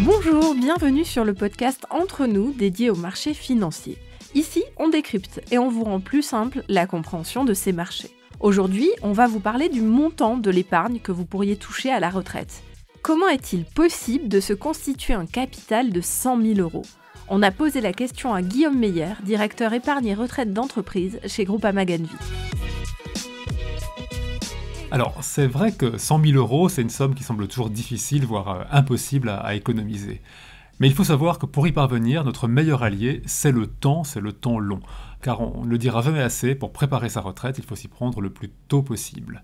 Bonjour, bienvenue sur le podcast Entre nous dédié au marché financier. Ici, on décrypte et on vous rend plus simple la compréhension de ces marchés. Aujourd'hui, on va vous parler du montant de l'épargne que vous pourriez toucher à la retraite. Comment est-il possible de se constituer un capital de 100 000 euros ? On a posé la question à Guillaume Meyer, directeur épargne et retraite d'entreprise chez Groupama Ganvie. Alors, c'est vrai que 100 000 euros, c'est une somme qui semble toujours difficile, voire impossible à économiser. Mais il faut savoir que pour y parvenir, notre meilleur allié, c'est le temps long. Car on ne le dira jamais assez, pour préparer sa retraite, il faut s'y prendre le plus tôt possible.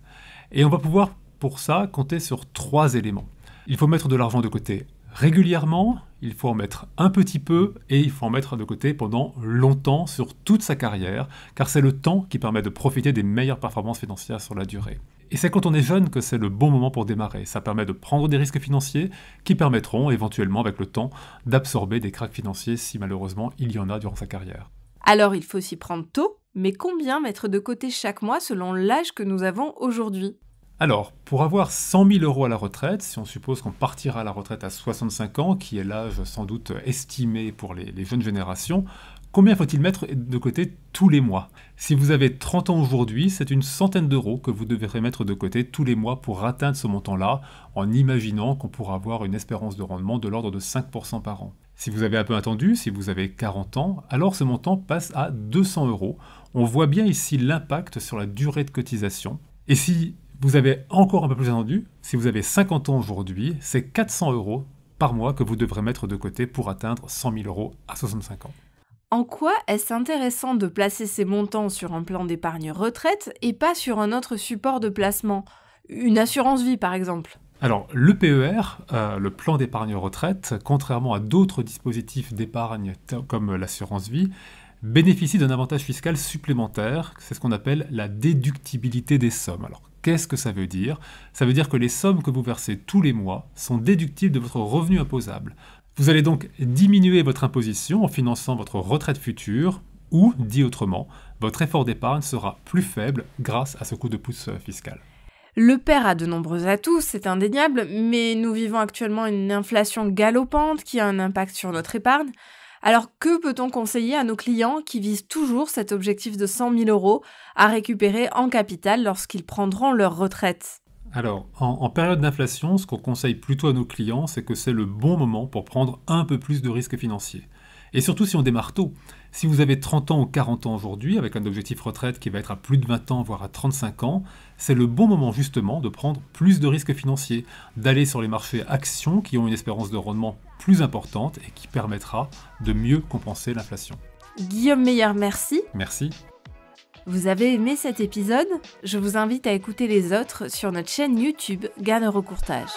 Et on va pouvoir, pour ça, compter sur 3 éléments. Il faut mettre de l'argent de côté régulièrement, il faut en mettre un petit peu, et il faut en mettre de côté pendant longtemps, sur toute sa carrière, car c'est le temps qui permet de profiter des meilleures performances financières sur la durée. Et c'est quand on est jeune que c'est le bon moment pour démarrer. Ça permet de prendre des risques financiers qui permettront éventuellement avec le temps d'absorber des cracks financiers si malheureusement il y en a durant sa carrière. Alors il faut s'y prendre tôt, mais combien mettre de côté chaque mois selon l'âge que nous avons aujourd'hui ? Alors, pour avoir 100 000 euros à la retraite, si on suppose qu'on partira à la retraite à 65 ans, qui est l'âge sans doute estimé pour les jeunes générations, combien faut-il mettre de côté tous les mois ? Si vous avez 30 ans aujourd'hui, c'est une centaine d'euros que vous devrez mettre de côté tous les mois pour atteindre ce montant-là, en imaginant qu'on pourra avoir une espérance de rendement de l'ordre de 5% par an. Si vous avez un peu attendu, si vous avez 40 ans, alors ce montant passe à 200 euros. On voit bien ici l'impact sur la durée de cotisation. Et si vous avez encore un peu plus attendu, si vous avez 50 ans aujourd'hui, c'est 400 euros par mois que vous devrez mettre de côté pour atteindre 100 000 euros à 65 ans. En quoi est-ce intéressant de placer ces montants sur un plan d'épargne retraite et pas sur un autre support de placement ? Une assurance vie par exemple ? Alors, le PER, le plan d'épargne retraite, contrairement à d'autres dispositifs d'épargne comme l'assurance vie, bénéficie d'un avantage fiscal supplémentaire, c'est ce qu'on appelle la déductibilité des sommes. Alors, qu'est-ce que ça veut dire ? Ça veut dire que les sommes que vous versez tous les mois sont déductibles de votre revenu imposable. Vous allez donc diminuer votre imposition en finançant votre retraite future, ou, dit autrement, votre effort d'épargne sera plus faible grâce à ce coup de pouce fiscal. Le PER a de nombreux atouts, c'est indéniable, mais nous vivons actuellement une inflation galopante qui a un impact sur notre épargne. Alors que peut-on conseiller à nos clients qui visent toujours cet objectif de 100 000 euros à récupérer en capital lorsqu'ils prendront leur retraite ? Alors, en période d'inflation, ce qu'on conseille plutôt à nos clients, c'est que c'est le bon moment pour prendre un peu plus de risques financiers. Et surtout si on démarre tôt. Si vous avez 30 ans ou 40 ans aujourd'hui, avec un objectif retraite qui va être à plus de 20 ans, voire à 35 ans, c'est le bon moment justement de prendre plus de risques financiers, d'aller sur les marchés actions qui ont une espérance de rendement plus importante et qui permettra de mieux compenser l'inflation. Guillaume Meyer, merci. Merci. Vous avez aimé cet épisode ? Je vous invite à écouter les autres sur notre chaîne YouTube Gain Euro Courtage.